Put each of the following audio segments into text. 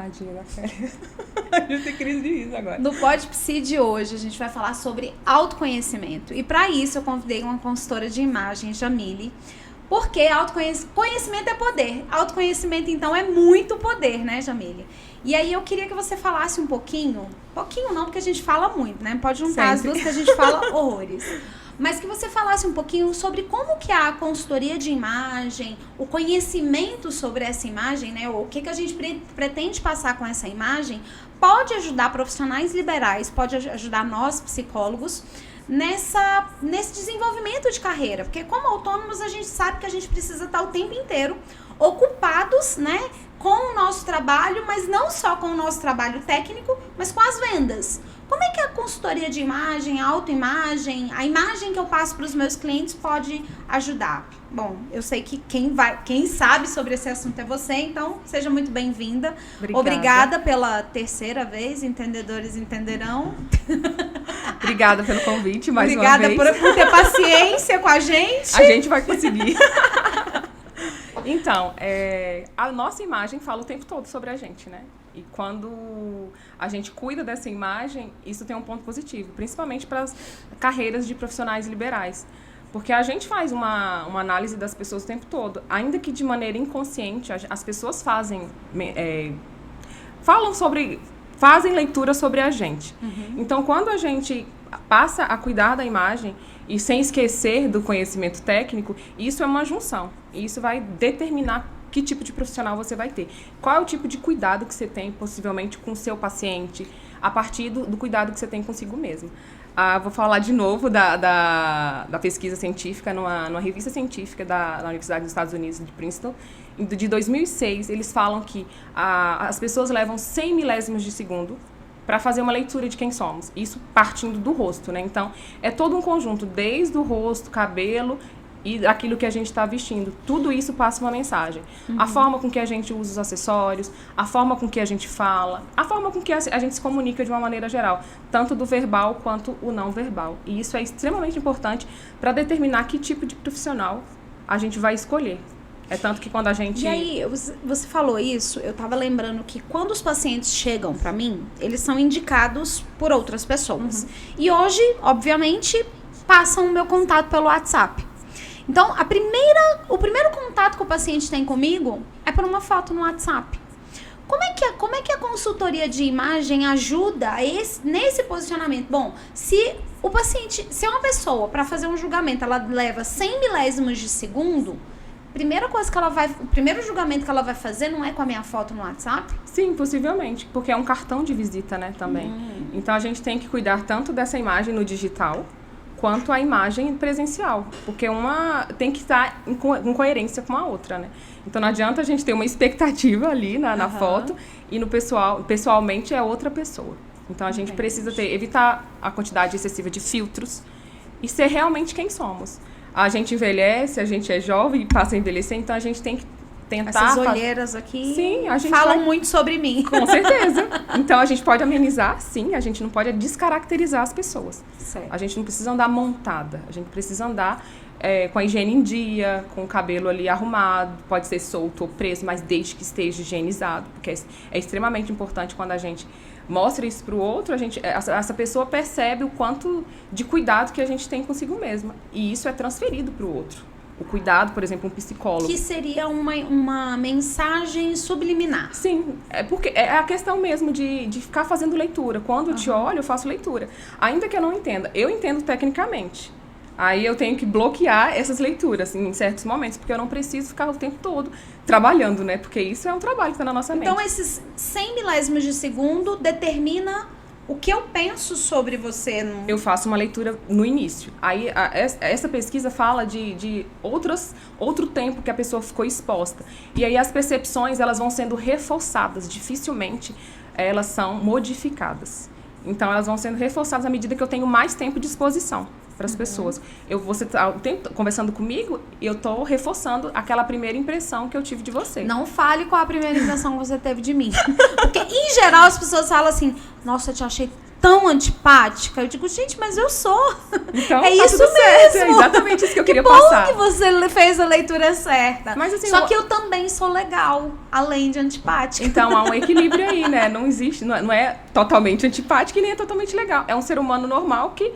Tadinha da Kelly. A gente tem crise de riso agora. No Pode Psi de hoje, a gente vai falar sobre autoconhecimento. E para isso, eu convidei uma consultora de imagem, Jamile, porque conhecimento é poder. Autoconhecimento, então, é muito poder, né, Jamile? E aí, eu queria que você falasse um pouquinho não, porque a gente fala muito, né? Pode juntar as duas que a gente fala horrores. Mas que você falasse um pouquinho sobre como que a consultoria de imagem, o conhecimento sobre essa imagem, né? O que a gente pretende passar com essa imagem, pode ajudar profissionais liberais, pode ajudar nós, psicólogos, nesse desenvolvimento de carreira. Porque como autônomos, a gente sabe que a gente precisa estar o tempo inteiro ocupados, né, com o nosso trabalho, mas não só com o nosso trabalho técnico, mas com as vendas. Como é que a consultoria de imagem, a autoimagem, a imagem que eu passo para os meus clientes pode ajudar? Bom, eu sei que quem sabe sobre esse assunto é você, então seja muito bem-vinda. Obrigada pela terceira vez, entendedores entenderão. Obrigada pelo convite mais uma vez. Obrigada por ter paciência com a gente. A gente vai conseguir. Então, a nossa imagem fala o tempo todo sobre a gente, né? E quando a gente cuida dessa imagem, isso tem um ponto positivo, principalmente para as carreiras de profissionais liberais. Porque a gente faz uma análise das pessoas o tempo todo, ainda que de maneira inconsciente, as pessoas fazem leitura sobre a gente. Uhum. Então, quando a gente passa a cuidar da imagem e sem esquecer do conhecimento técnico, isso é uma junção. E isso vai determinar que tipo de profissional você vai ter. Qual é o tipo de cuidado que você tem, possivelmente, com o seu paciente, a partir do cuidado que você tem consigo mesmo. Vou falar de novo da pesquisa científica, numa revista científica da Universidade dos Estados Unidos, de Princeton, de 2006, eles falam que as pessoas levam 100 milésimos de segundo para fazer uma leitura de quem somos. Isso partindo do rosto, né? Então, é todo um conjunto, desde o rosto, cabelo e aquilo que a gente está vestindo. Tudo isso passa uma mensagem. Uhum. A forma com que a gente usa os acessórios, a forma com que a gente fala, a forma com que a gente se comunica de uma maneira geral, tanto do verbal quanto o não verbal. E isso é extremamente importante para determinar que tipo de profissional a gente vai escolher. É tanto que quando a gente... E aí, você falou isso, eu tava lembrando que quando os pacientes chegam pra mim, eles são indicados por outras pessoas. Uhum. E hoje, obviamente, passam o meu contato pelo WhatsApp. Então, o primeiro contato que o paciente tem comigo é por uma foto no WhatsApp. Como é que a consultoria de imagem ajuda nesse posicionamento? Bom, se é uma pessoa, para fazer um julgamento, ela leva 100 milésimos de segundo... O primeiro julgamento que ela vai fazer não é com a minha foto no WhatsApp? Sim, possivelmente, porque é um cartão de visita, né, também. Então, a gente tem que cuidar tanto dessa imagem no digital, quanto a imagem presencial, porque uma tem que estar em coerência com a outra, né? Então, não adianta a gente ter uma expectativa ali na foto e pessoalmente é outra pessoa. Então, a gente precisa evitar a quantidade excessiva de filtros e ser realmente quem somos. A gente envelhece, a gente é jovem e passa a envelhecer, então a gente tem que tentar... Essas olheiras aqui sim, falam muito sobre mim. Com certeza. Então, a gente pode amenizar, sim, a gente não pode descaracterizar as pessoas. Certo. A gente não precisa andar montada, a gente precisa andar com a higiene em dia, com o cabelo ali arrumado, pode ser solto ou preso, mas desde que esteja higienizado, porque é extremamente importante quando a gente mostra isso para o outro, essa pessoa percebe o quanto de cuidado que a gente tem consigo mesma. E isso é transferido para o outro. O cuidado, por exemplo, um psicólogo. Que seria uma mensagem subliminar. Sim, porque é a questão mesmo de ficar fazendo leitura. Quando eu te olho, eu faço leitura. Ainda que eu não entenda. Eu entendo tecnicamente. Aí eu tenho que bloquear essas leituras em certos momentos, porque eu não preciso ficar o tempo todo trabalhando, né? Porque isso é um trabalho que está na nossa mente. Então, esses 100 milésimos de segundo determina o que eu penso sobre você. Eu faço uma leitura no início. Aí, essa pesquisa fala de outro tempo que a pessoa ficou exposta. E aí, as percepções, elas vão sendo reforçadas. Dificilmente, elas são modificadas. Então, elas vão sendo reforçadas à medida que eu tenho mais tempo de exposição para as pessoas. Você tá conversando comigo e eu tô reforçando aquela primeira impressão que eu tive de você. Não fale qual a primeira impressão que você teve de mim. Porque, em geral, as pessoas falam assim, nossa, eu te achei tão antipática? Eu digo, gente, mas eu sou. Então, É tá isso tudo certo, mesmo. é exatamente isso que eu queria bom passar. que você fez a leitura certa. Mas, assim, Só que eu também sou legal, além de antipática. Então há um equilíbrio aí, né? Não existe, não é totalmente antipático e nem é totalmente legal. É um ser humano normal que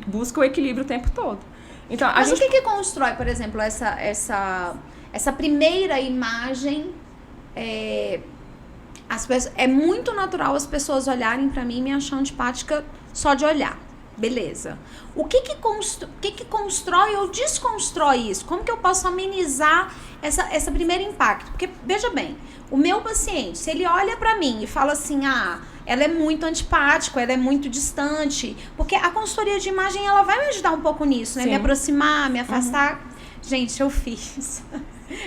busca o equilíbrio o tempo todo. Então, Mas o que constrói, por exemplo, essa primeira imagem? É muito natural as pessoas olharem pra mim e me achar antipática só de olhar. Beleza. O que constrói ou desconstrói isso? Como que eu posso amenizar esse primeiro impacto? Porque, veja bem, o meu paciente, se ele olha pra mim e fala assim, ela é muito antipática, ela é muito distante, porque a consultoria de imagem, ela vai me ajudar um pouco nisso, né? Sim. Me aproximar, me afastar. Gente, eu fiz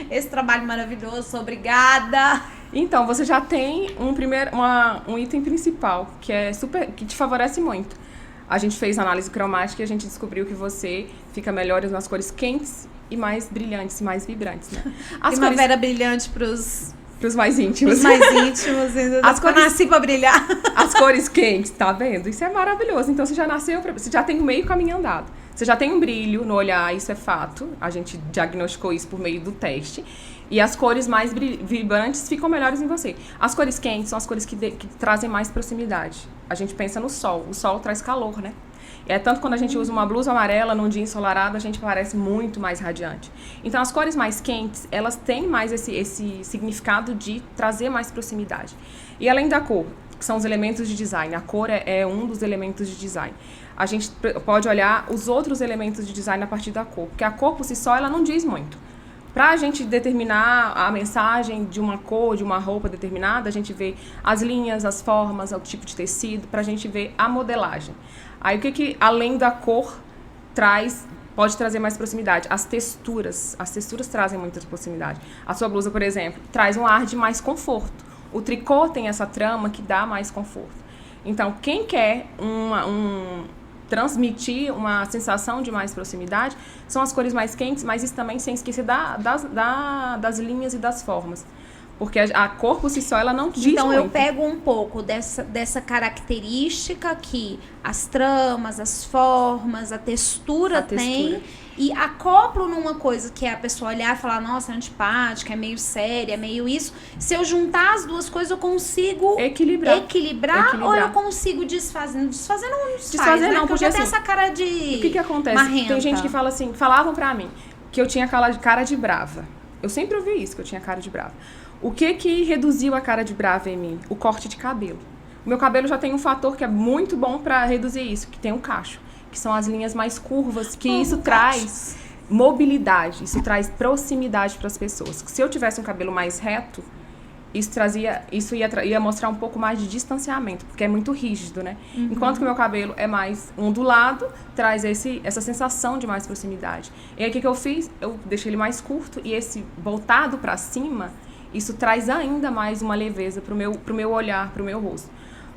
esse trabalho maravilhoso, obrigada. Então, você já tem um item principal, que te favorece muito. A gente fez análise cromática e a gente descobriu que você fica melhor nas cores quentes e mais brilhantes, mais vibrantes, né? Primavera brilhante pros mais íntimos. Os mais íntimos. Eu nasci pra brilhar. As cores quentes, tá vendo? Isso é maravilhoso. Então, você já tem um meio caminho andado. Você já tem um brilho no olhar, isso é fato. A gente diagnosticou isso por meio do teste. E as cores mais vibrantes ficam melhores em você. As cores quentes são as cores que trazem mais proximidade. A gente pensa no sol. O sol traz calor, né? É tanto quando a gente usa uma blusa amarela num dia ensolarado, a gente parece muito mais radiante. Então, as cores mais quentes, elas têm mais esse significado de trazer mais proximidade. E além da cor, que são os elementos de design, a cor é um dos elementos de design. A gente pode olhar os outros elementos de design a partir da cor, porque a cor por si só, ela não diz muito. Para a gente determinar a mensagem de uma cor, de uma roupa determinada, a gente vê as linhas, as formas, o tipo de tecido, para a gente ver a modelagem. Aí o que além da cor pode trazer mais proximidade? As texturas trazem muita proximidade. A sua blusa, por exemplo, traz um ar de mais conforto. O tricô tem essa trama que dá mais conforto. Então, quem quer transmitir uma sensação de mais proximidade são as cores mais quentes, mas isso também sem esquecer das linhas e das formas. Porque a cor por si só, ela não diz muito. Então, eu pego um pouco dessa característica que as tramas, as formas, a textura tem e acoplo numa coisa que é a pessoa olhar e falar, nossa, é antipática, é meio séria, é meio isso. Se eu juntar as duas coisas, eu consigo equilibrar ou eu consigo desfazer? Desfazer não desfaz, né? Não, porque assim, tem essa cara de o que acontece? Marrenta. Tem gente que fala assim, falavam pra mim que eu tinha cara de brava. Eu sempre ouvi isso, que eu tinha cara de brava. O que reduziu a cara de brava em mim? O corte de cabelo. O meu cabelo já tem um fator que é muito bom para reduzir isso, que tem um cacho, que são as linhas mais curvas, que isso traz mobilidade, isso traz proximidade para as pessoas. Se eu tivesse um cabelo mais reto, isso ia mostrar um pouco mais de distanciamento, porque é muito rígido, né? Uhum. Enquanto que o meu cabelo é mais ondulado, traz essa sensação de mais proximidade. E aí o que eu fiz? Eu deixei ele mais curto e esse voltado para cima, isso traz ainda mais uma leveza pro meu olhar, pro meu rosto.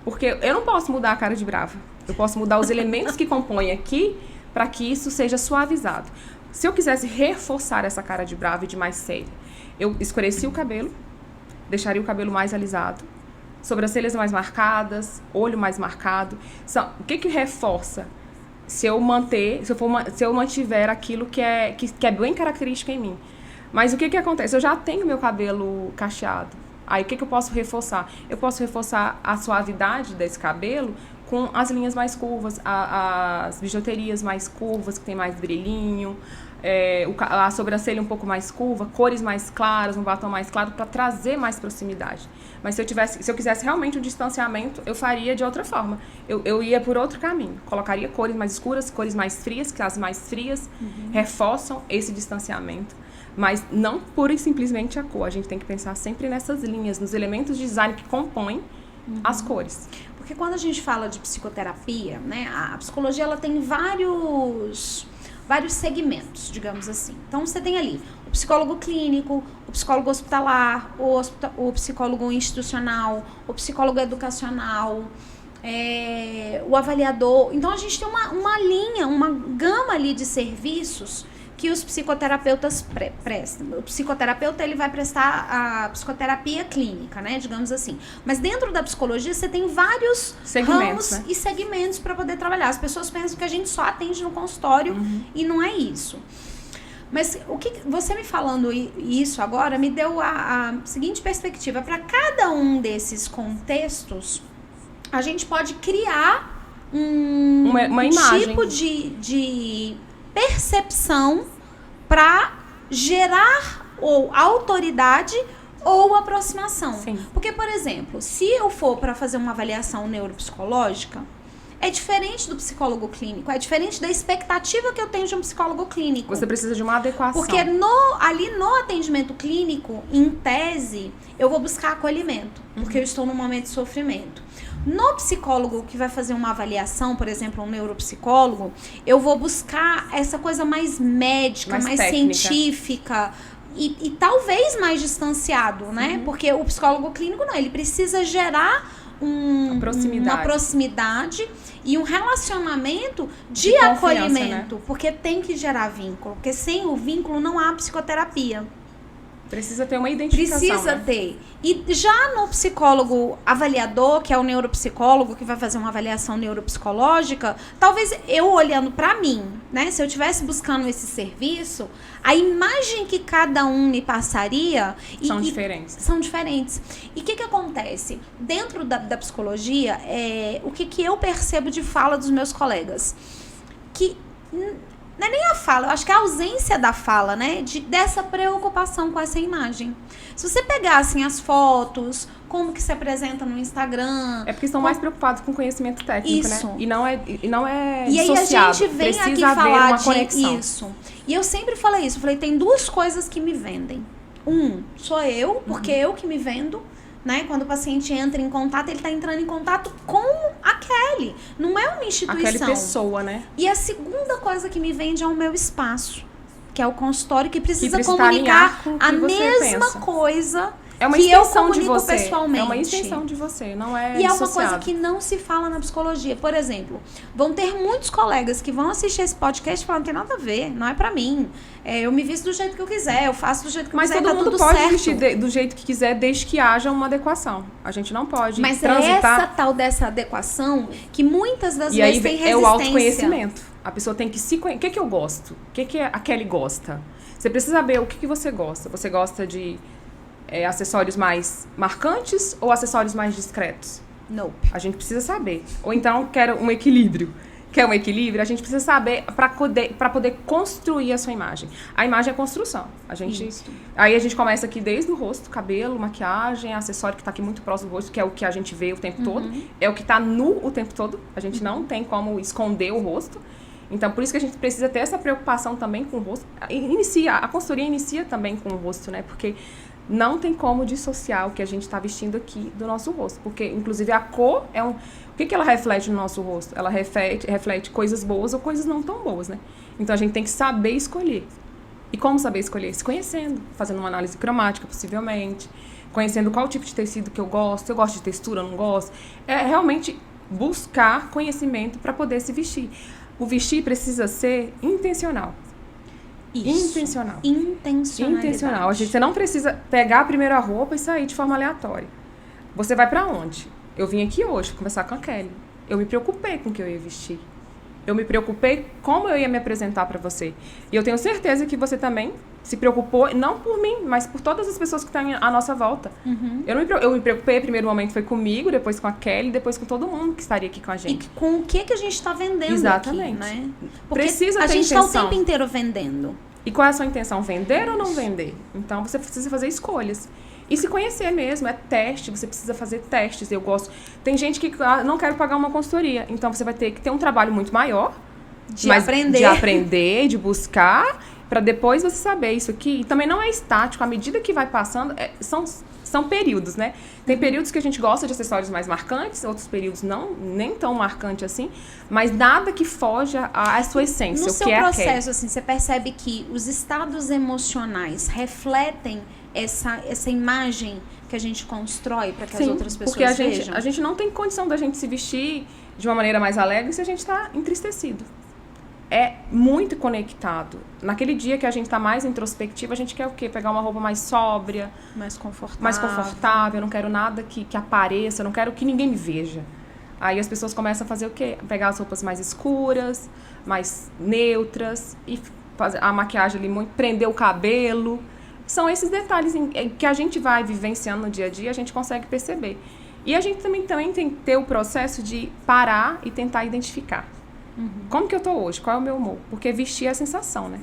Porque eu não posso mudar a cara de brava. Eu posso mudar os elementos que compõem aqui para que isso seja suavizado. Se eu quisesse reforçar essa cara de brava e de mais séria, eu escureci o cabelo, deixaria o cabelo mais alisado, sobrancelhas mais marcadas, olho mais marcado. O que reforça? Se eu mantiver aquilo que é bem característico em mim. Mas o que acontece? Eu já tenho meu cabelo cacheado. Aí o que eu posso reforçar? Eu posso reforçar a suavidade desse cabelo com as linhas mais curvas, as bijuterias mais curvas, que tem mais brilhinho, a sobrancelha um pouco mais curva, cores mais claras, um batom mais claro, para trazer mais proximidade. Mas se eu quisesse realmente um distanciamento, eu faria de outra forma. Eu ia por outro caminho. Colocaria cores mais escuras, cores mais frias, que as mais frias reforçam esse distanciamento. Mas não pura e simplesmente a cor. A gente tem que pensar sempre nessas linhas, nos elementos de design que compõem as cores. Porque quando a gente fala de psicoterapia, né, a psicologia ela tem vários segmentos, digamos assim. Então, você tem ali o psicólogo clínico, o psicólogo hospitalar, o psicólogo institucional, o psicólogo educacional, o avaliador. Então, a gente tem uma linha, uma gama ali de serviços que os psicoterapeutas prestam. O psicoterapeuta, ele vai prestar a psicoterapia clínica, né, digamos assim. Mas dentro da psicologia, você tem vários segmentos, ramos, né? E segmentos para poder trabalhar. As pessoas pensam que a gente só atende no consultório e não é isso. Mas o que você me falando isso agora me deu a seguinte perspectiva. Para cada um desses contextos, a gente pode criar uma imagem, tipo de percepção para gerar ou autoridade ou aproximação. Sim. Porque, por exemplo, se eu for para fazer uma avaliação neuropsicológica, é diferente do psicólogo clínico, é diferente da expectativa que eu tenho de um psicólogo clínico. Você precisa de uma adequação. Porque ali no atendimento clínico, em tese, eu vou buscar acolhimento, porque eu estou num momento de sofrimento. No psicólogo que vai fazer uma avaliação, por exemplo, um neuropsicólogo, eu vou buscar essa coisa mais médica, mais científica e talvez mais distanciado, né? Porque o psicólogo clínico não, ele precisa gerar uma proximidade e um relacionamento de acolhimento, né? Porque tem que gerar vínculo, porque sem o vínculo não há psicoterapia. Precisa ter uma identificação. Precisa ter. E já no psicólogo avaliador, que é o neuropsicólogo que vai fazer uma avaliação neuropsicológica, talvez eu olhando pra mim, né? Se eu estivesse buscando esse serviço, a imagem que cada um me passaria... São diferentes. São diferentes. E o que acontece? Dentro da psicologia, o que eu percebo de fala dos meus colegas? Que... Não é nem a fala, eu acho que é a ausência da fala, né? Dessa preocupação com essa imagem. Se você pegar, assim, as fotos, como que se apresenta no Instagram... É porque estão mais preocupados com conhecimento técnico, isso, né? E não é e aí associado. A gente vem precisa aqui haver falar uma conexão. Isso. E eu sempre falei isso. Eu falei, tem duas coisas que me vendem. Sou eu, porque eu que me vendo. Né? Quando o paciente entra em contato, ele está entrando em contato com a Kelly. Não é uma instituição. Aquela pessoa, né? E a segunda coisa que me vende é o meu espaço, que é o consultório, que precisa precisa comunicar com o que a você mesma pensa. coisa É uma que eu extensão de comunico você. pessoalmente. É uma extensão de você, não é E é uma dissociado. coisa que não se fala na psicologia. Por exemplo, vão ter muitos colegas que vão assistir esse podcast e falar, não tem nada a ver, não é pra mim. Eu me visto do jeito que eu quiser, eu faço do jeito que eu quiser, Mas todo mundo tudo pode certo. vestir do jeito que quiser, desde que haja uma adequação. A gente não pode transitar... Mas é essa tal dessa adequação que muitas das vezes tem resistência. É o autoconhecimento. A pessoa tem que se conhecer. O que eu gosto? O que a Kelly gosta? Você precisa saber o que você gosta. Você gosta de acessórios mais marcantes ou acessórios mais discretos? Nope. A gente precisa saber. Ou então, quer um equilíbrio. Quer um equilíbrio? A gente precisa saber para poder construir a sua imagem. A imagem é construção. Aí a gente começa aqui desde o rosto, cabelo, maquiagem, acessório que está aqui muito próximo do rosto, que é o que a gente vê o tempo todo. É o que está nu o tempo todo. A gente não tem como esconder o rosto. Então, por isso que a gente precisa ter essa preocupação também com o rosto. A consultoria inicia também com o rosto, né? Porque não tem como dissociar o que a gente está vestindo aqui do nosso rosto. Porque, inclusive, a cor é O que ela reflete no nosso rosto? Ela reflete coisas boas ou coisas não tão boas, né? Então, a gente tem que saber escolher. E como saber escolher? Se conhecendo, fazendo uma análise cromática, possivelmente. Conhecendo qual tipo de tecido que eu gosto. Eu gosto de textura, eu não gosto. É realmente buscar conhecimento para poder se vestir. O vestir precisa ser intencional. Isso. Intencional. Você não precisa pegar a primeira roupa e sair de forma aleatória. Você vai pra onde? Eu vim aqui hoje conversar com a Kelly. Eu me preocupei com o que eu ia vestir. Eu me preocupei como eu ia me apresentar pra você. E eu tenho certeza que você também se preocupou, não por mim, mas por todas as pessoas que estão à nossa volta. Eu me preocupei, o primeiro momento foi comigo, depois com a Kelly, depois com todo mundo que estaria aqui com a gente. E com o que a gente está vendendo. Exatamente. Aqui, né? Porque precisa a ter gente intenção. está o tempo inteiro vendendo. E qual é a sua intenção? Vender ou não vender? Então, você precisa fazer escolhas. E se conhecer mesmo, é teste, você precisa fazer testes. Eu gosto... Tem gente que não quer pagar uma consultoria, então você vai ter que ter um trabalho muito maior. De aprender, de buscar, para depois você saber isso aqui. E também não é estático, à medida que vai passando, são períodos, né? Tem períodos que a gente gosta de acessórios mais marcantes, outros períodos não, nem tão marcante assim, mas nada que foja à sua essência. No o seu que processo, assim, você percebe que os estados emocionais refletem essa imagem que a gente constrói para que as outras pessoas vejam? Porque a gente não tem condição da gente se vestir de uma maneira mais alegre se a gente está entristecido. é muito conectado. Naquele dia que a gente tá mais introspectivo, a gente quer o quê? Pegar uma roupa mais sóbria, mais confortável, eu não quero nada que apareça, eu não quero que ninguém me veja. Aí as pessoas começam a fazer o quê? Pegar as roupas mais escuras, mais neutras, e fazer a maquiagem ali, muito, prender o cabelo. São esses detalhes que a gente vai vivenciando no dia a dia, a gente consegue perceber. E a gente também tem que ter o processo de parar e tentar identificar. Como que eu tô hoje? Qual é o meu humor? Porque vestir é a sensação, né?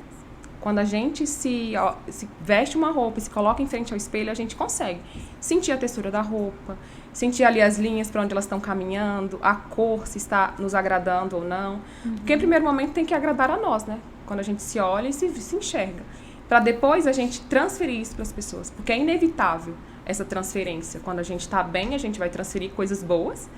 Quando a gente se veste uma roupa e se coloca em frente ao espelho, a gente consegue sentir a textura da roupa, sentir ali as linhas para onde elas estão caminhando, a cor, se está nos agradando ou não. Porque em primeiro momento tem que agradar a nós, né? Quando a gente se olha e se enxerga. Para depois a gente transferir isso para as pessoas. Porque é inevitável essa transferência. Quando a gente está bem, a gente vai transferir coisas boas.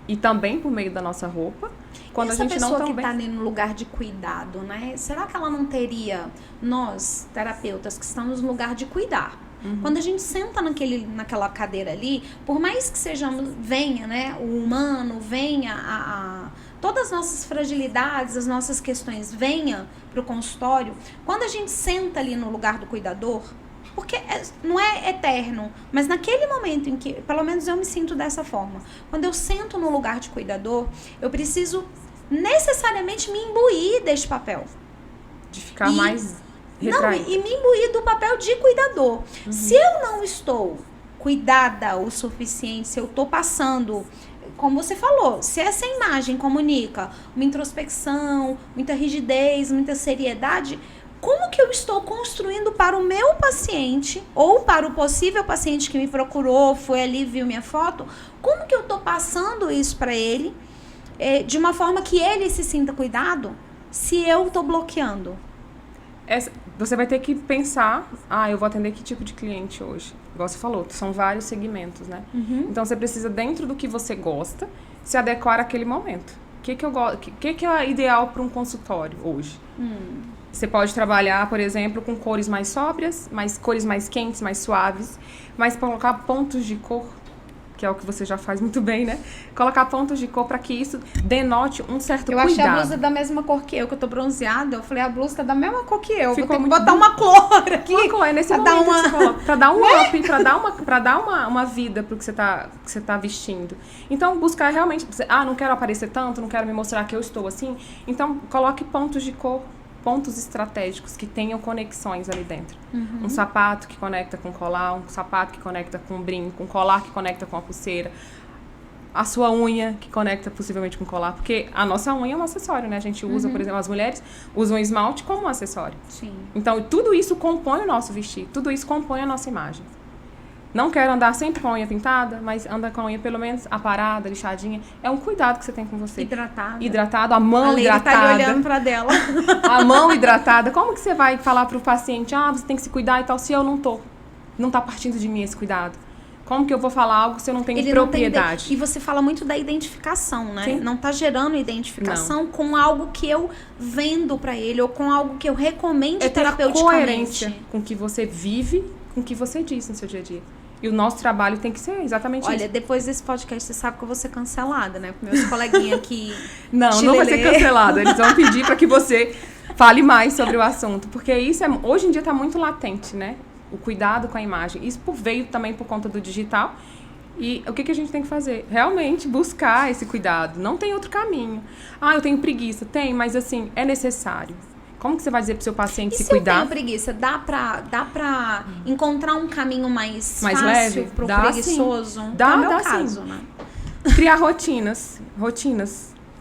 E também por meio da nossa roupa. Quando essa a gente não pessoa tá que bem... está ali no lugar de cuidado, né? Será que ela não teria, nós, terapeutas, que estamos no lugar de cuidar? Quando a gente senta naquela cadeira ali, por mais que sejamos, venha, né, o humano, venha todas as nossas fragilidades, as nossas questões, venha para o consultório, quando a gente senta ali no lugar do cuidador, porque não é eterno, mas naquele momento em que, pelo menos eu me sinto dessa forma, quando eu sento no lugar de cuidador, eu preciso necessariamente me imbuir deste papel. De ficar mais retraída. Não, e me imbuir do papel de cuidador. Se eu não estou cuidada o suficiente, se eu estou passando, como você falou, se essa imagem comunica uma introspecção, muita rigidez, muita seriedade, como que eu estou construindo para o meu paciente, ou para o possível paciente que me procurou, foi ali, viu minha foto, como que eu estou passando isso para ele, de uma forma que ele se sinta cuidado, se eu estou bloqueando? Você vai ter que pensar, eu vou atender que tipo de cliente hoje? Igual você falou, são vários segmentos, né? Então você precisa, dentro do que você gosta, se adequar àquele momento. O que é ideal para um consultório hoje? Você pode trabalhar, por exemplo, com cores mais sóbrias, cores mais quentes, mais suaves, mas colocar pontos de cor, que é o que você já faz muito bem, né? Colocar pontos de cor para que isso denote um certo cuidado. Eu achei a blusa da mesma cor que eu tô bronzeada. Eu falei, a blusa tá da mesma cor que eu. Ficou vou ter que botar uma cor aqui. Uma cor, é nesse momento que você coloca. Pra dar um up, pra dar uma vida pro que você tá vestindo. Então, buscar realmente... não quero aparecer tanto, não quero me mostrar que eu estou assim. Então, coloque pontos de cor, pontos estratégicos que tenham conexões ali dentro. Um sapato que conecta com colar, um sapato que conecta com brinco, um colar que conecta com a pulseira, a sua unha que conecta possivelmente com colar, porque a nossa unha é um acessório, né? A gente usa, por exemplo, as mulheres usam esmalte como um acessório. Sim. Então, tudo isso compõe o nosso vestir, tudo isso compõe a nossa imagem. Não quero andar sempre com a unha pintada, mas anda com a unha pelo menos aparada, lixadinha. É um cuidado que você tem com você. Hidratado, a mão hidratada. Tá ali olhando pra dela. A mão hidratada. Como que você vai falar pro paciente, você tem que se cuidar e tal, se eu não tô? Não tá partindo de mim esse cuidado. Como que eu vou falar algo se eu não tenho propriedade? E você fala muito da identificação, né? Sim. Não tá gerando identificação com algo que eu vendo pra ele, ou com algo que eu recomende terapeuticamente. Coerência com o que você vive, com o que você diz no seu dia a dia. E o nosso trabalho tem que ser exatamente isso. Olha, depois desse podcast, você sabe que eu vou ser cancelada, né? Porque meus coleguinhas aqui... Não vai ser cancelada. Eles vão pedir para que você fale mais sobre o assunto. Porque isso hoje em dia está muito latente, né? O cuidado com a imagem. Isso veio também por conta do digital. E o que a gente tem que fazer? Realmente buscar esse cuidado. Não tem outro caminho. Eu tenho preguiça. Tem, mas assim, é necessário. Como que você vai dizer pro seu paciente se cuidar? Se eu tenho preguiça, dá pra encontrar um caminho mais fácil leve? Pro preguiçoso? Sim. Dá, no meu dá caso, sim. né? Criar rotinas.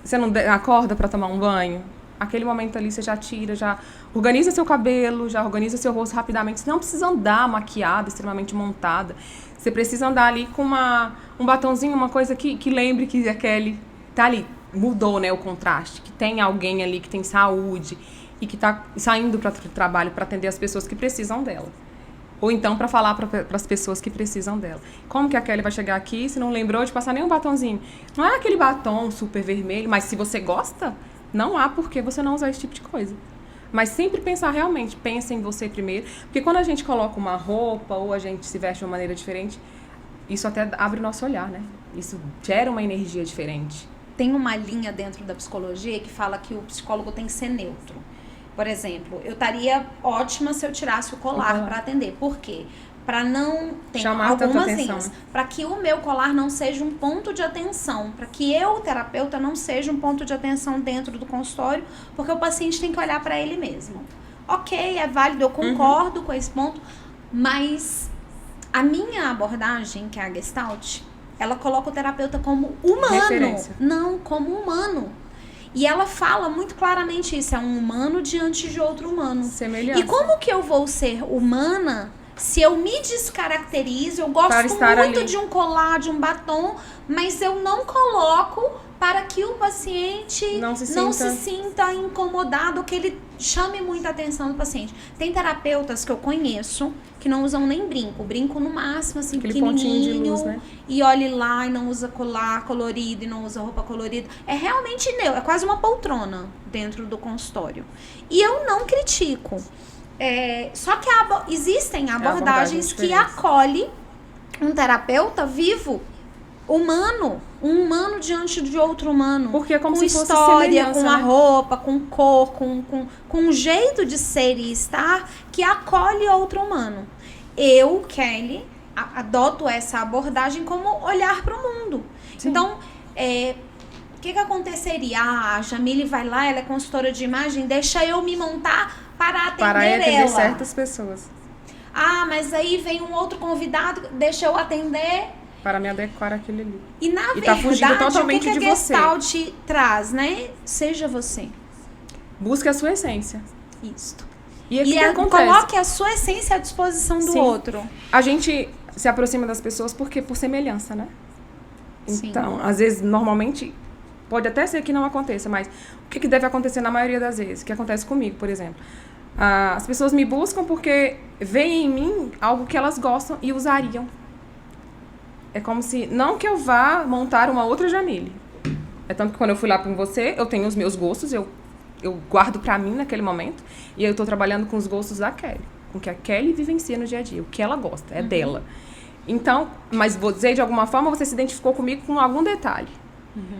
Você não acorda pra tomar um banho? Aquele momento ali você já tira, já organiza seu cabelo, já organiza seu rosto rapidamente. Você não precisa andar maquiada, extremamente montada. Você precisa andar ali com um batonzinho, uma coisa que lembre que aquele tá ali. Mudou, né, o contraste. Que tem alguém ali que tem saúde e que está saindo para o trabalho para atender as pessoas que precisam dela. Ou então para falar para as pessoas que precisam dela. Como que a Kelly vai chegar aqui se não lembrou de passar nenhum batonzinho? Não é aquele batom super vermelho, mas se você gosta, não há por que você não usar esse tipo de coisa. Mas sempre pensar realmente, pensa em você primeiro. Porque quando a gente coloca uma roupa ou a gente se veste de uma maneira diferente, isso até abre o nosso olhar, né? Isso gera uma energia diferente. tem uma linha dentro da psicologia que fala que o psicólogo tem que ser neutro. Por exemplo, eu estaria ótima se eu tirasse o colar para atender. Por quê? Para não ter algumas linhas, para que o meu colar não seja um ponto de atenção, para que eu, terapeuta, não seja um ponto de atenção dentro do consultório, porque o paciente tem que olhar para ele mesmo. Ok, é válido, eu concordo com esse ponto, mas a minha abordagem, que é a Gestalt, ela coloca o terapeuta como humano, referência. não como humano. E ela fala muito claramente isso, é um humano diante de outro humano. Semelhança. E como que eu vou ser humana se eu me descaracterizo, eu gosto muito de um colar, de um batom, mas eu não coloco para que o paciente não se sinta incomodado, que ele chame muita atenção do paciente. Tem terapeutas que eu conheço que não usam nem brinco. Brinco no máximo, assim, aquele pequenininho. pontinho de luz, né? E olhe lá e não usa colar colorido e não usa roupa colorida. É realmente neutro, é quase uma poltrona dentro do consultório. E eu não critico. Só que existem abordagens que acolhem um terapeuta vivo, humano, um humano diante de outro humano. Porque é como com se fosse história, com a né? roupa, com cor, com um jeito de ser e estar que acolhe outro humano. Eu, Kelly, adoto essa abordagem como olhar para o mundo. Sim. Então, o que aconteceria? A Jamile vai lá, ela é consultora de imagem, deixa eu me montar para atender ela. Certas pessoas. Mas aí vem um outro convidado, deixa eu atender. Para me adequar àquilo ali. E na verdade, tá fugindo totalmente o que de a você. Gestalt traz, né? Seja você. Busque a sua essência. Isso. E que acontece? Coloque a sua essência à disposição do outro. A gente se aproxima das pessoas por semelhança, né? Sim. Então, às vezes, normalmente, pode até ser que não aconteça, mas o que deve acontecer na maioria das vezes? O que acontece comigo, por exemplo? As pessoas me buscam porque veem em mim algo que elas gostam e usariam. É como se, não que eu vá montar uma outra Jamile. É tanto que quando eu fui lá com você, eu tenho os meus gostos, eu guardo pra mim naquele momento, e eu tô trabalhando com os gostos da Kelly, com o que a Kelly vivencia no dia a dia, o que ela gosta, é dela. Então, mas vou dizer, de alguma forma, você se identificou comigo com algum detalhe.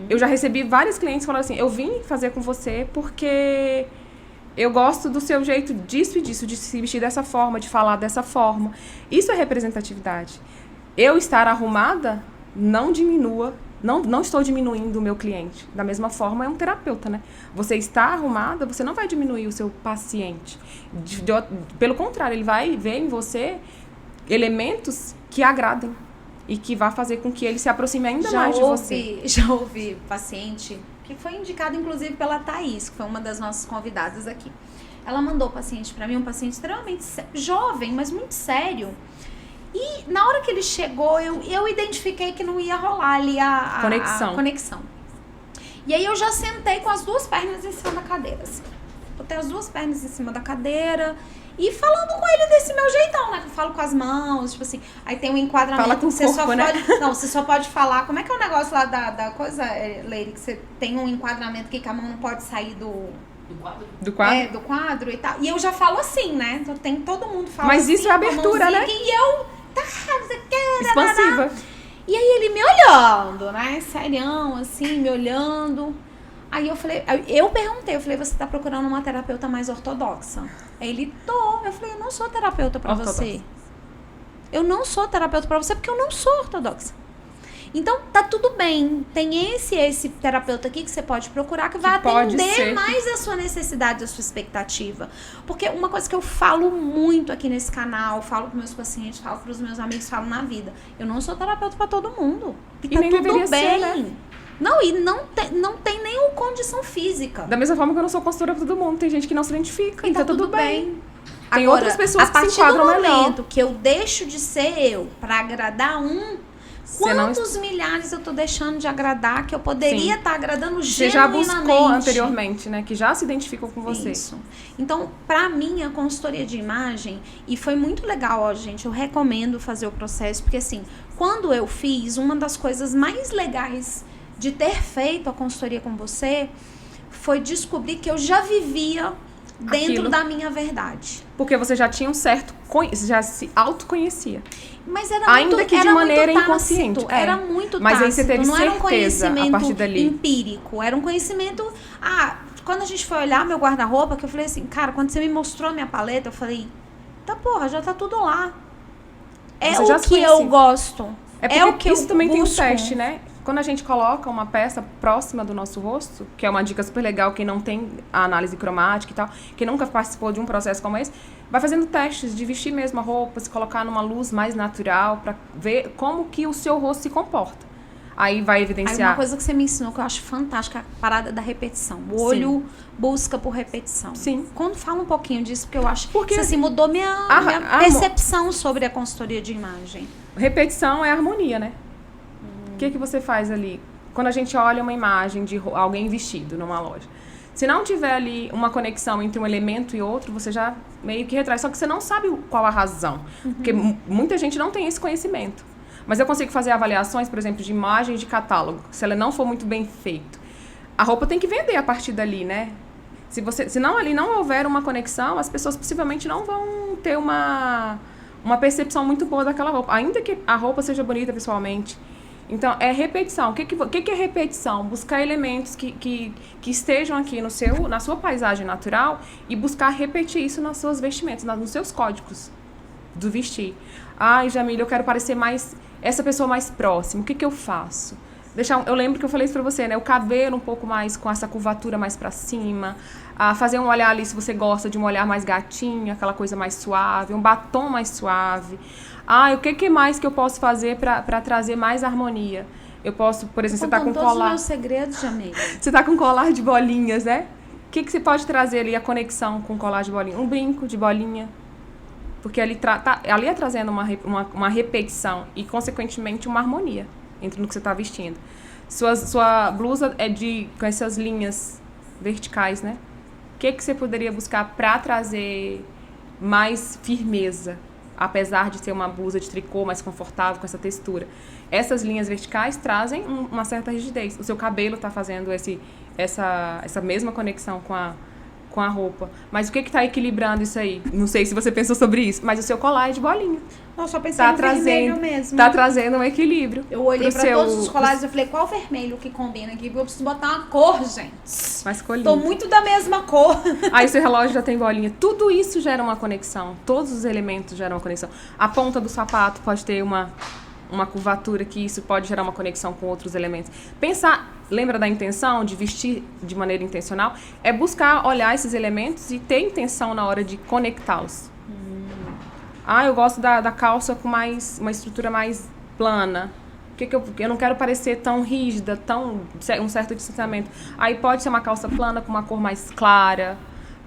Eu já recebi vários clientes falando assim, eu vim fazer com você porque eu gosto do seu jeito disso e disso, de se vestir dessa forma, de falar dessa forma. Isso é representatividade. Eu estar arrumada não diminua, não estou diminuindo o meu cliente. Da mesma forma, é um terapeuta, né? Você está arrumada, você não vai diminuir o seu paciente. Pelo contrário, ele vai ver em você elementos que agradem e que vai fazer com que ele se aproxime ainda mais de você. Já ouvi paciente, que foi indicado inclusive pela Thaís, que foi uma das nossas convidadas aqui. Ela mandou o paciente para mim, um paciente extremamente jovem, mas muito sério. E na hora que ele chegou, eu identifiquei que não ia rolar ali a conexão. E aí eu já sentei com as duas pernas em cima da cadeira. Assim. Botei as duas pernas em cima da cadeira e falando com ele desse meu jeitão, né? Que eu falo com as mãos, tipo assim. Aí tem um enquadramento. Fala com o corpo, só né? Não, você só pode falar. Como é que é o negócio lá da coisa, Leire? Que você tem um enquadramento que a mão não pode sair do quadro? Do quadro e tal. E eu já falo assim, né? Então, todo mundo fala Mas assim. Mas isso é abertura, né? E eu... expansiva. E aí ele me olhando, né? Serião, assim, me olhando. Aí eu perguntei, você tá procurando uma terapeuta mais ortodoxa? Aí ele, tô. Eu falei, eu não sou terapeuta pra você. Eu não sou terapeuta pra você porque eu não sou ortodoxa. Então, tá tudo bem. Tem esse terapeuta aqui que você pode procurar que vai atender mais a sua necessidade, a sua expectativa. Porque uma coisa que eu falo muito aqui nesse canal, falo pros meus pacientes, falo pros meus amigos, falo na vida. Eu não sou terapeuta pra todo mundo. E tá nem tudo deveria bem. Ser, né? Não, e não tem nenhuma condição física. Da mesma forma que eu não sou consultora pra todo mundo. Tem gente que não se identifica, e então tá tudo bem. Tem Agora, outras pessoas que se enquadram melhor. A partir do momento que eu deixo de ser eu pra agradar quantos milhares eu tô deixando de agradar que eu poderia estar agradando genuinamente? Você já buscou anteriormente, né? Que já se identificou com você. Isso. Então, pra mim, a consultoria de imagem, e foi muito legal, ó, gente, eu recomendo fazer o processo, porque assim, quando eu fiz, uma das coisas mais legais de ter feito a consultoria com você foi descobrir que eu já vivia dentro aquilo, da minha verdade. porque você já tinha um certo, já se autoconhecia. Mas era ainda muito, que de era maneira muito inconsciente. tácito, era muito Mas aí você tácito, teve não era um certeza a conhecimento partir dali. empírico, era um conhecimento... Quando a gente foi olhar meu guarda-roupa, que eu falei assim, cara, quando você me mostrou a minha paleta, eu falei, tá porra, já tá tudo lá. É Você já o se que conhecia. eu gosto. É o porque que isso eu também tem um busco. teste, né? Quando a gente coloca uma peça próxima do nosso rosto, que é uma dica super legal, quem não tem a análise cromática e tal, quem nunca participou de um processo como esse, vai fazendo testes de vestir mesmo a roupa, se colocar numa luz mais natural, pra ver como que o seu rosto se comporta. Aí vai Aí evidenciar... uma coisa que você me ensinou que eu acho fantástica, a parada da repetição. O olho busca por repetição. Sim. Quando fala um pouquinho disso, porque eu acho Porque que assim, mudou minha percepção sobre a consultoria de imagem. Repetição é harmonia, né? O que você faz ali? Quando a gente olha uma imagem de alguém vestido numa loja, se não tiver ali uma conexão entre um elemento e outro, você já meio que retrai. Só que você não sabe qual a razão. Porque muita gente não tem esse conhecimento. Mas eu consigo fazer avaliações, por exemplo, de imagens de catálogo, se ela não for muito bem feita. A roupa tem que vender a partir dali, né? Se não ali não houver uma conexão, as pessoas possivelmente não vão ter uma percepção muito boa daquela roupa. Ainda que a roupa seja bonita visualmente. Então, é repetição. O que é repetição? Buscar elementos que estejam aqui na sua paisagem natural e buscar repetir isso nas suas vestimentas, nos seus códigos do vestir. Ai, Jamília, eu quero parecer mais... essa pessoa mais próxima. O que eu faço? Eu lembro que eu falei isso pra você, né? O cabelo um pouco mais com essa curvatura mais pra cima. Fazer um olhar ali, se você gosta de um olhar mais gatinho, aquela coisa mais suave. Um batom mais suave. O que mais que eu posso fazer pra trazer mais harmonia? Eu posso, por exemplo, você tá com todos colar... os meus segredos, Jamília. Você tá com colar de bolinhas, né? O que você pode trazer ali, a conexão com colar de bolinha? Um brinco de bolinha. Porque ali é trazendo uma repetição e, consequentemente, uma harmonia entre no que você está vestindo. Sua blusa é com essas linhas verticais, né? O que você poderia buscar para trazer mais firmeza, apesar de ser uma blusa de tricô mais confortável com essa textura? Essas linhas verticais trazem uma certa rigidez. O seu cabelo está fazendo essa mesma conexão com a roupa. Mas o que está equilibrando isso aí? Não sei se você pensou sobre isso, mas o seu colar é de bolinha. Não, só pensei no vermelho mesmo. Tá trazendo um equilíbrio. Eu olhei pra todos os colares e falei, qual vermelho que combina aqui? Porque eu preciso botar uma cor, gente. Mais colinho. Tô muito da mesma cor. Aí seu relógio já tem bolinha. Tudo isso gera uma conexão. Todos os elementos geram uma conexão. A ponta do sapato pode ter uma curvatura que isso pode gerar uma conexão com outros elementos. Lembra da intenção de vestir de maneira intencional? É buscar olhar esses elementos e ter intenção na hora de conectá-los. Eu gosto da calça com uma estrutura mais plana. Eu não quero parecer tão rígida, um certo distanciamento. Aí pode ser uma calça plana com uma cor mais clara.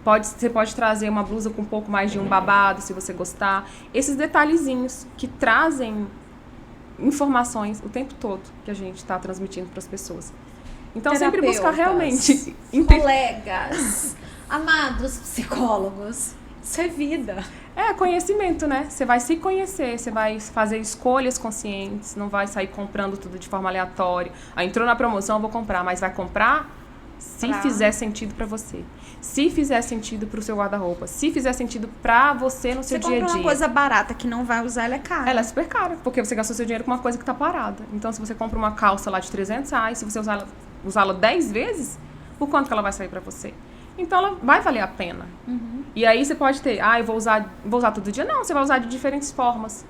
Você pode trazer uma blusa com um pouco mais de um babado, se você gostar. Esses detalhezinhos que trazem informações o tempo todo que a gente está transmitindo para as pessoas. Então, sempre buscar realmente... Colegas, amados psicólogos, isso é vida. É conhecimento, né? Você vai se conhecer, você vai fazer escolhas conscientes, não vai sair comprando tudo de forma aleatória. Entrou na promoção, eu vou comprar, mas vai comprar se fizer sentido para você. Se fizer sentido pro seu guarda-roupa. Se fizer sentido pra você no seu dia a dia. Você compra uma coisa barata que não vai usar, ela é cara. Ela é super cara, porque você gastou seu dinheiro com uma coisa que tá parada. Então, se você compra uma calça lá de R$300, se você usá-la 10 vezes, por quanto que ela vai sair pra você? Então, ela vai valer a pena. E aí, você pode ter, eu vou usar todo dia. Não, você vai usar de diferentes formas.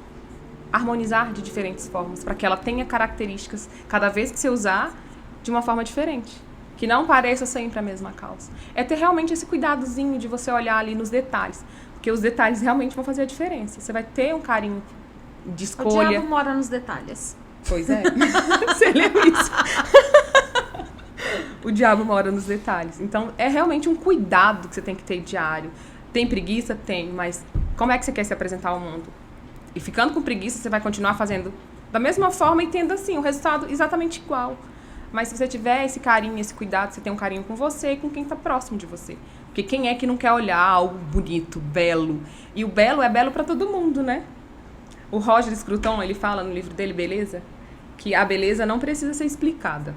Harmonizar de diferentes formas, para que ela tenha características, cada vez que você usar, de uma forma diferente. Que não pareça sempre a mesma calça. É ter realmente esse cuidadozinho de você olhar ali nos detalhes. Porque os detalhes realmente vão fazer a diferença. Você vai ter um carinho de escolha. O diabo mora nos detalhes. Pois é. Você leu isso. O diabo mora nos detalhes. Então, é realmente um cuidado que você tem que ter diário. Tem preguiça? Tem. Mas como é que você quer se apresentar ao mundo? E ficando com preguiça, você vai continuar fazendo da mesma forma e tendo, assim, o resultado exatamente igual. Mas se você tiver esse carinho, esse cuidado, você tem um carinho com você e com quem está próximo de você. Porque quem é que não quer olhar algo bonito, belo? E o belo é belo para todo mundo, né? O Roger Scruton, ele fala no livro dele, Beleza, que a beleza não precisa ser explicada.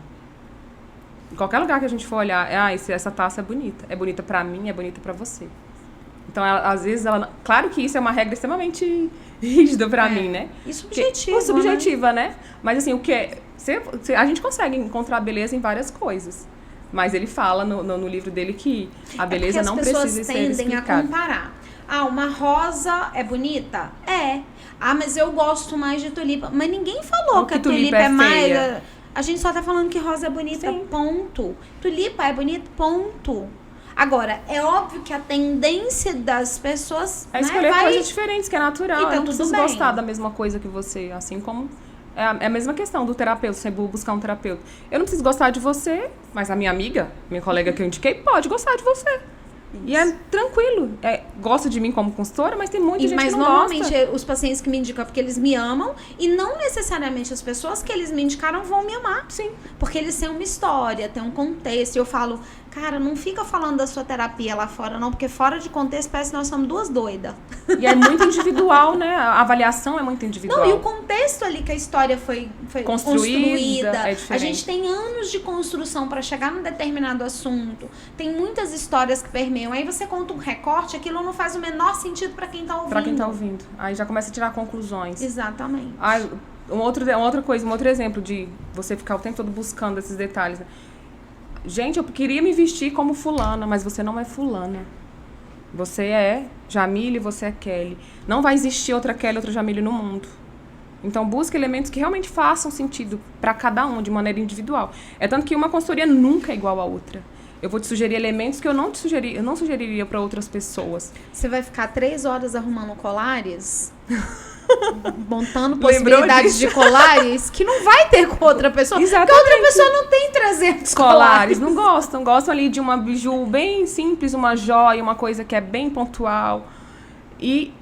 Em qualquer lugar que a gente for olhar, essa taça é bonita. É bonita pra mim, é bonita pra você. Então, às vezes, claro que isso é uma regra extremamente rígida pra mim, né? E subjetiva, subjetiva, né? Mas, assim, a gente consegue encontrar beleza em várias coisas. Mas ele fala no livro dele que a beleza não precisa ser explicada. As pessoas tendem a comparar. Uma rosa é bonita? É. Mas eu gosto mais de tulipa. Mas ninguém falou que a tulipa é mais... A gente só tá falando que rosa é bonita, ponto. Tulipa é bonita, ponto. Agora, é óbvio que a tendência das pessoas... É escolher coisas diferentes, que é natural. E tá eu não tudo preciso bem. gostar da mesma coisa que você, assim como... É a mesma questão do terapeuta, você buscar um terapeuta. Eu não preciso gostar de você, mas a minha amiga, minha colega que eu indiquei, pode gostar de você. Isso. E é tranquilo. Gosta de mim como consultora, mas tem muita gente que não gosta. Mas normalmente os pacientes que me indicam é porque eles me amam e não necessariamente as pessoas que eles me indicaram vão me amar. Sim. Porque eles têm uma história, têm um contexto. E eu falo, cara, não fica falando da sua terapia lá fora não, porque fora de contexto parece que nós somos duas doidas. E é muito individual, né? A avaliação é muito individual. Não, e o contexto ali que a história foi construída. É diferente. A gente tem anos de construção para chegar num determinado assunto. Tem muitas histórias que permeiam. Aí você conta um recorte, aquilo não faz o menor sentido para quem tá ouvindo. Para quem tá ouvindo. Aí já começa a tirar conclusões. Exatamente. Um outro exemplo de você ficar o tempo todo buscando esses detalhes, né? Gente, eu queria me vestir como fulana, mas você não é fulana. Você é Jamile, você é Kelly. Não vai existir outra Kelly, outra Jamile no mundo. Então, busque elementos que realmente façam sentido para cada um, de maneira individual. É tanto que uma consultoria nunca é igual à outra. Eu vou te sugerir elementos que eu não sugeriria para outras pessoas. Você vai ficar 3 horas arrumando colares... montando possibilidades de colares que não vai ter com outra pessoa. Exatamente. Porque outra pessoa não tem 300 colares. Não gostam ali de uma biju bem simples, uma joia, uma coisa que é bem pontual. E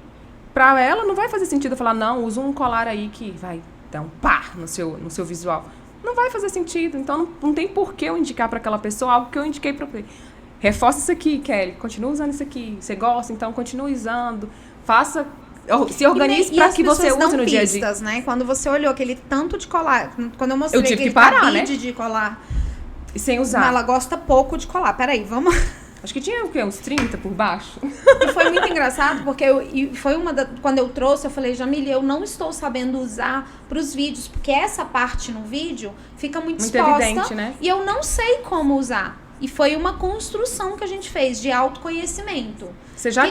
pra ela não vai fazer sentido eu falar, não, usa um colar aí que vai dar um pá no seu visual. Não vai fazer sentido. Então não tem por que eu indicar pra aquela pessoa algo que eu indiquei pra você. Reforça isso aqui, Kelly. Continua usando isso aqui. Você gosta, então continue usando. Se organize para que você use no dia a dia. Né? Quando você olhou aquele tanto de colar, quando eu mostrei tive que parar, né? de colar, e sem usar. Ela gosta pouco de colar. Peraí, vamos... Acho que tinha o quê? Uns 30 por baixo? E foi muito engraçado, porque quando eu trouxe, eu falei, Jamile, eu não estou sabendo usar para os vídeos, porque essa parte no vídeo fica muito exposta. Evidente, né? E eu não sei como usar. E foi uma construção que a gente fez de autoconhecimento. Você já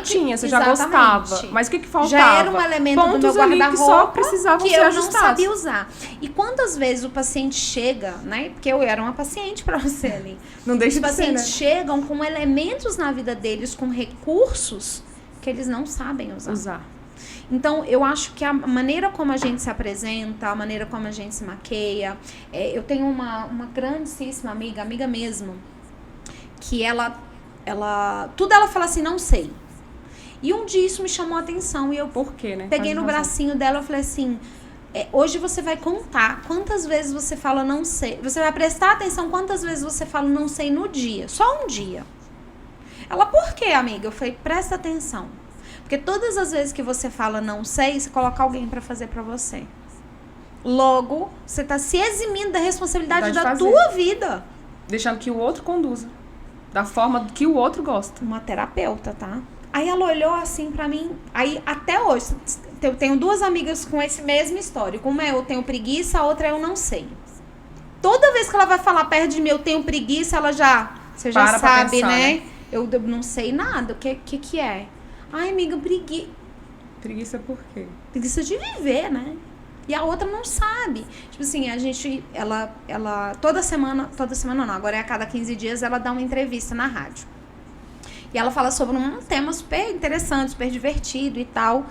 gostava. Mas o que faltava? Já era um elemento do meu guarda-roupa que eu não sabia usar. E quantas vezes o paciente chega, né? Porque eu era uma paciente para você ali. Não deixa de ser, né? Os pacientes chegam com elementos na vida deles, com recursos que eles não sabem usar. Então, eu acho que a maneira como a gente se apresenta, a maneira como a gente se maqueia... eu tenho uma grandíssima amiga mesmo, que tudo ela fala assim, não sei. E um dia isso me chamou a atenção e eu por quê, né? Peguei no bracinho dela e falei assim, hoje você vai contar quantas vezes você fala não sei. Você vai prestar atenção quantas vezes você fala não sei no dia. Só um dia. Ela, por quê, amiga? Eu falei, presta atenção. Porque todas as vezes que você fala não sei, você coloca alguém pra fazer pra você. Logo, você tá se eximindo da responsabilidade da tua vida. Deixando que o outro conduza. Da forma que o outro gosta. Uma terapeuta, tá? Aí ela olhou assim pra mim. Aí até hoje, eu tenho 2 amigas com esse mesmo histórico. Uma eu tenho preguiça, a outra eu não sei. Toda vez que ela vai falar perto de mim, eu tenho preguiça, ela já... Você já sabe, pensar, né? Eu não sei nada. O que é? Ai, amiga, preguiça. Preguiça por quê? Preguiça de viver, né? E a outra não sabe. Tipo assim, ela toda semana não, agora é a cada 15 dias, ela dá uma entrevista na rádio. E ela fala sobre um tema super interessante, super divertido e tal.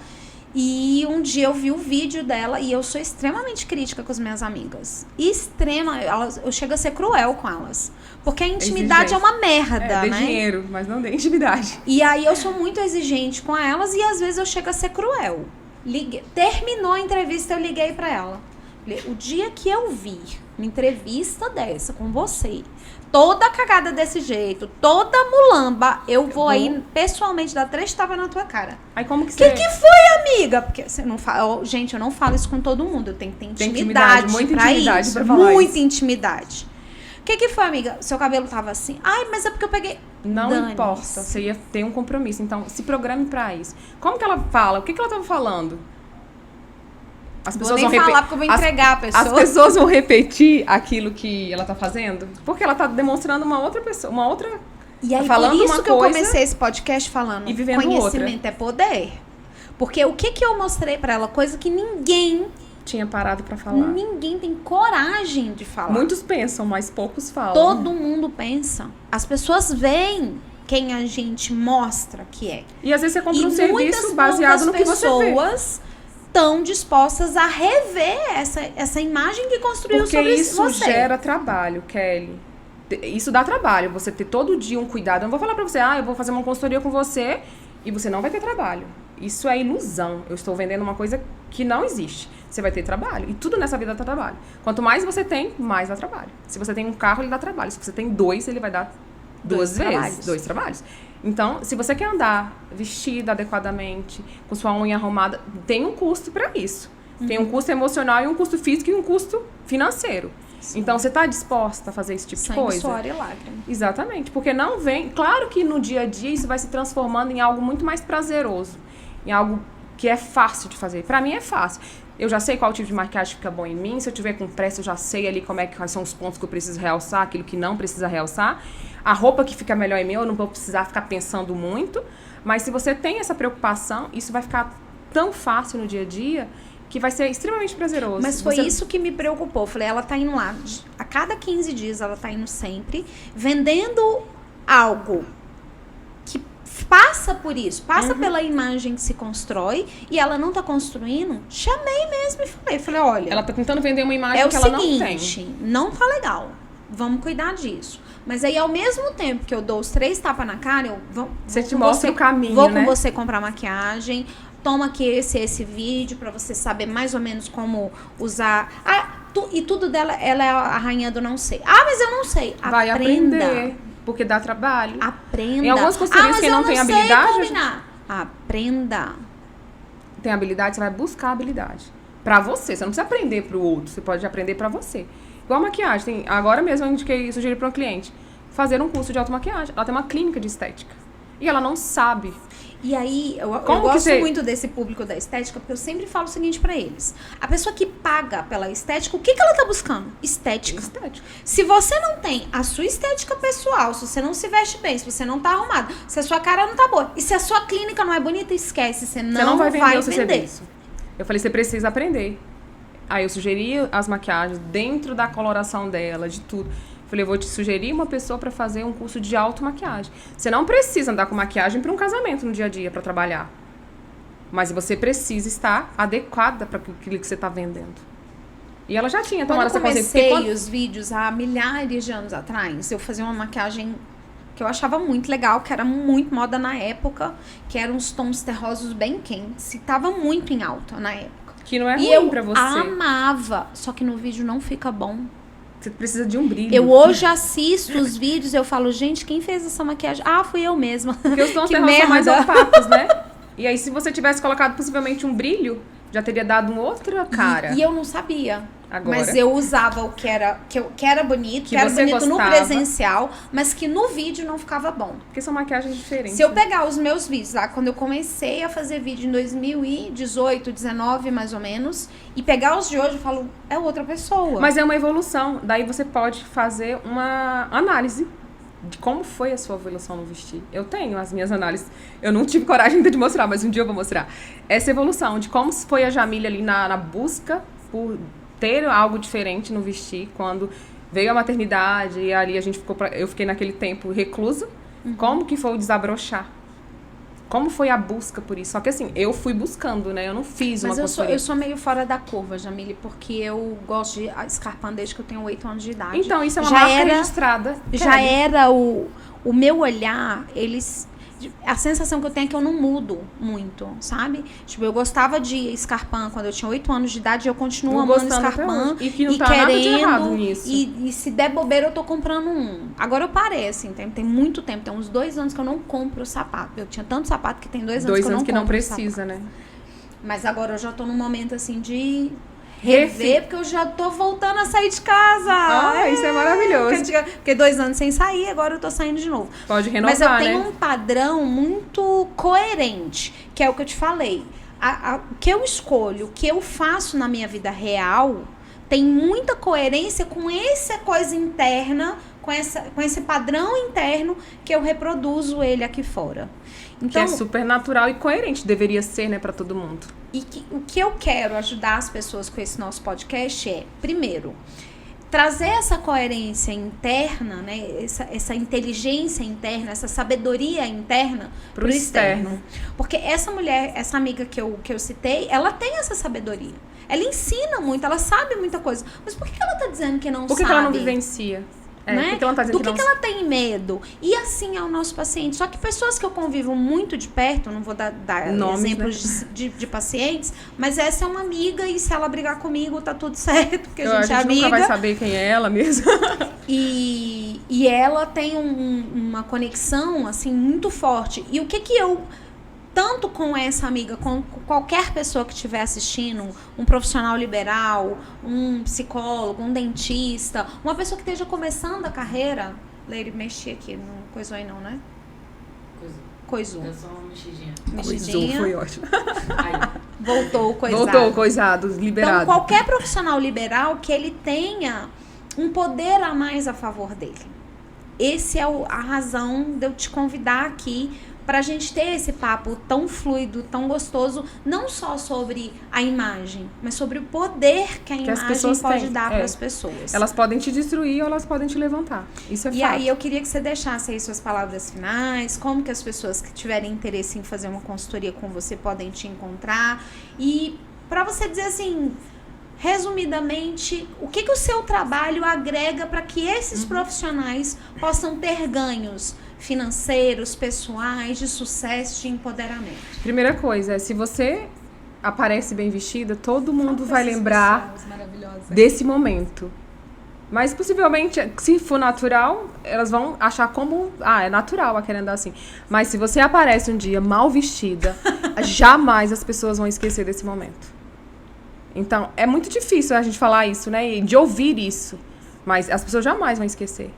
E um dia eu vi o vídeo dela e eu sou extremamente crítica com as minhas amigas. Eu chego a ser cruel com elas. Porque a intimidade é uma merda, né? Dê dinheiro, mas não dê intimidade. E aí eu sou muito exigente com elas e às vezes eu chego a ser cruel. Terminou a entrevista, eu liguei pra ela. Falei, o dia que eu vi uma entrevista dessa com você, toda cagada desse jeito, toda mulamba, eu vou aí pessoalmente dar 3 tapas na tua cara. Aí como que você... Que foi, amiga? Porque você não fala... Gente, eu não falo isso com todo mundo. Eu tenho que ter intimidade, muita pra intimidade isso. Pra falar muita isso. Intimidade. O que foi, amiga? Seu cabelo tava assim. Ai, mas é porque eu peguei... Não Dane-se. importa, você ia ter um compromisso. Então, se programe pra isso. Como que ela fala? O que ela tava falando? As Vou nem falar porque eu vou entregar a pessoa. As pessoas vão repetir aquilo que ela tá fazendo, porque ela tá demonstrando uma outra pessoa, uma outra... E aí, falando por isso uma que eu coisa comecei esse podcast falando e vivendo conhecimento é poder. Porque o que eu mostrei pra ela? Coisa que ninguém tinha parado pra falar. Ninguém tem coragem de falar. Muitos pensam, mas poucos falam. Todo mundo pensa. As pessoas veem quem a gente mostra que é. E às vezes você compra um serviço baseado no que você vê. Pessoas estão dispostas a rever essa imagem que construiu sobre você. Porque isso gera trabalho, Kelly. Isso dá trabalho. Você ter todo dia um cuidado. Eu não vou falar pra você, eu vou fazer uma consultoria com você e você não vai ter trabalho. Isso é ilusão. Eu estou vendendo uma coisa que não existe. Você vai ter trabalho. E tudo nessa vida dá trabalho. Quanto mais você tem, mais dá trabalho. Se você tem um carro, ele dá trabalho. Se você tem 2, ele vai dar 2 vezes. 2 trabalhos. Então, se você quer andar vestida adequadamente, com sua unha arrumada, tem um custo para isso. Tem um custo emocional e um custo físico e um custo financeiro. Sim. Então, você está disposta a fazer esse tipo de coisa? Suor e lágrima. Exatamente. Porque não vem... Claro que no dia a dia isso vai se transformando em algo muito mais prazeroso. Em algo que é fácil de fazer. Pra mim é fácil. Eu já sei qual tipo de maquiagem fica bom em mim. Se eu tiver com pressa, eu já sei ali quais são os pontos que eu preciso realçar, aquilo que não precisa realçar. A roupa que fica melhor em mim, eu não vou precisar ficar pensando muito. Mas se você tem essa preocupação, isso vai ficar tão fácil no dia a dia que vai ser extremamente prazeroso. Mas foi isso que me preocupou. Falei, ela tá indo lá, a cada 15 dias ela tá indo sempre, vendendo algo que passa por isso, passa pela imagem que se constrói e ela não tá construindo. Chamei mesmo e falei, olha... Ela tá tentando vender uma imagem que ela não tem. É o seguinte, não tá legal. Vamos cuidar disso. Mas aí, ao mesmo tempo que eu dou os 3 tapas na cara, você te mostra o caminho, vou né? com você comprar maquiagem, toma aqui esse vídeo pra você saber mais ou menos como usar. E tudo dela, ela é a rainha do não sei. Mas eu não sei. Vai aprender, porque dá trabalho. Aprenda. Em algumas consultorias, quem não tem habilidade... Aprenda. Tem habilidade, você vai buscar habilidade. Pra você não precisa aprender pro outro, você pode aprender pra você. Igual maquiagem, agora mesmo eu sugeri para um cliente fazer um curso de automaquiagem. Ela tem uma clínica de estética. E ela não sabe. E aí, eu gosto muito desse público da estética, porque eu sempre falo o seguinte pra eles. A pessoa que paga pela estética, o que ela tá buscando? Estética. Se você não tem a sua estética pessoal, se você não se veste bem, se você não tá arrumado, se a sua cara não tá boa, e se a sua clínica não é bonita, esquece, você não vai vender o seu serviço. Eu falei, você precisa aprender. Aí eu sugeri as maquiagens dentro da coloração dela, de tudo. Falei, eu vou te sugerir uma pessoa para fazer um curso de automaquiagem. Você não precisa andar com maquiagem para um casamento no dia a dia, para trabalhar. Mas você precisa estar adequada para aquilo que você está vendendo. E ela já tinha tomado essa consciência. Quando eu comecei os vídeos há milhares de anos atrás, eu fazia uma maquiagem que eu achava muito legal, que era muito moda na época, que eram uns tons terrosos bem quentes. E tava muito em alta na época. Que não é ruim pra você. Eu amava, só que no vídeo não fica bom. Você precisa de um brilho. Eu hoje assisto os vídeos e eu falo, gente, quem fez essa maquiagem? Fui eu mesma. Porque os tons terrosos são mais opacos, né? E aí, se você tivesse colocado possivelmente um brilho, já teria dado uma outra cara. E eu não sabia. Agora. Mas eu usava o que era bonito, que era bonito no presencial, mas que no vídeo não ficava bom. Porque são maquiagens diferentes. Se eu pegar os meus vídeos lá, quando eu comecei a fazer vídeo em 2018, 19 mais ou menos, e pegar os de hoje, eu falo, é outra pessoa. Mas é uma evolução. Daí você pode fazer uma análise de como foi a sua evolução no vestir. Eu tenho as minhas análises. Eu não tive coragem ainda de mostrar, mas um dia eu vou mostrar. Essa evolução de como foi a Jamília ali na busca por ter algo diferente no vestir, quando veio a maternidade e ali eu fiquei naquele tempo reclusa. Como que foi o desabrochar? Como foi a busca por isso? Só que assim, eu fui buscando, né? Eu não fiz uma consultoria. Eu sou meio fora da curva, Jamile, porque eu gosto de escarpando desde que eu tenho 8 anos de idade. Então, isso é uma marca registrada. Já era o meu olhar, a sensação que eu tenho é que eu não mudo muito, sabe? Tipo, eu gostava de escarpão quando eu tinha 8 anos de idade, eu continuo amando escarpão e que não tá nada de errado nisso. E se der bobeira, eu tô comprando um. Agora eu parei, assim, tem muito tempo, tem uns 2 anos que eu não compro sapato. Eu tinha tanto sapato que tem 2 anos que eu não compro. 2 anos que não precisa, né? Mas agora eu já tô num momento, assim, de Rever, porque eu já tô voltando a sair de casa. Isso é maravilhoso. Porque 2 anos sem sair, agora eu tô saindo de novo. Pode renovar, mas eu tenho né? um padrão muito coerente, que é o que eu te falei. O que eu escolho, o que eu faço na minha vida real, tem muita coerência com essa coisa interna, com esse padrão interno que eu reproduzo ele aqui fora. Então, que é super natural e coerente, deveria ser, né, pra todo mundo. E o que eu quero ajudar as pessoas com esse nosso podcast é, primeiro, trazer essa coerência interna, né, essa inteligência interna, essa sabedoria interna pro externo. Porque essa mulher, essa amiga que eu citei, ela tem essa sabedoria. Ela ensina muito, ela sabe muita coisa. Mas por que ela tá dizendo que não sabe? Por que ela não vivencia? Né? Porque ela tá dizendo do que ela tem medo? E assim é o nosso paciente. Só que pessoas que eu convivo muito de perto, não vou dar nomes, exemplos, né, de pacientes, mas essa é uma amiga e se ela brigar comigo, tá tudo certo, porque a gente é amiga. Nunca vai saber quem é ela mesmo. E ela tem uma conexão, assim, muito forte. E o que eu... Tanto com essa amiga, com qualquer pessoa que estiver assistindo, um profissional liberal, um psicólogo, um dentista, uma pessoa que esteja começando a carreira. Leire, mexi aqui, não coisou aí não, né? Coisou. Eu sou uma mexidinha. Mexidinha. Foi ótimo. Voltou o coisado. Voltou o coisado, liberado. Então, qualquer profissional liberal que ele tenha um poder a mais a favor dele. Esse é a razão de eu te convidar aqui para a gente ter esse papo tão fluido, tão gostoso, não só sobre a imagem, mas sobre o poder que a imagem pode dar para as pessoas. Elas podem te destruir ou elas podem te levantar. Isso é fato. E aí eu queria que você deixasse aí suas palavras finais, como que as pessoas que tiverem interesse em fazer uma consultoria com você podem te encontrar. E para você dizer assim, resumidamente, o que o seu trabalho agrega para que esses profissionais possam ter ganhos financeiros, pessoais, de sucesso, de empoderamento? Primeira coisa, se você aparece bem vestida, todo mundo vai lembrar desse momento. Mas possivelmente, se for natural, elas vão achar como... é natural a querer andar assim. Mas se você aparece um dia mal vestida, jamais as pessoas vão esquecer desse momento. Então, é muito difícil a gente falar isso, né? E de ouvir isso. Mas as pessoas jamais vão esquecer.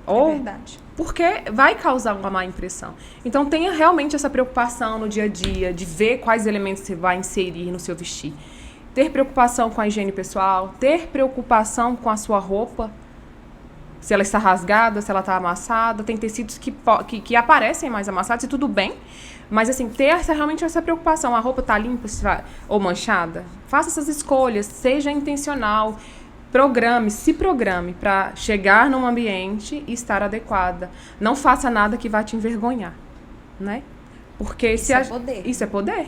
É verdade. Porque vai causar uma má impressão. Então, tenha realmente essa preocupação no dia a dia, de ver quais elementos você vai inserir no seu vestir. Ter preocupação com a higiene pessoal, ter preocupação com a sua roupa, se ela está rasgada, se ela está amassada. Tem tecidos que aparecem mais amassados e tudo bem. Mas, assim, ter realmente essa preocupação. A roupa está limpa ou manchada? Faça essas escolhas, seja intencional. Se programe para chegar num ambiente e estar adequada. Não faça nada que vá te envergonhar, né? Porque isso é poder. Isso é poder.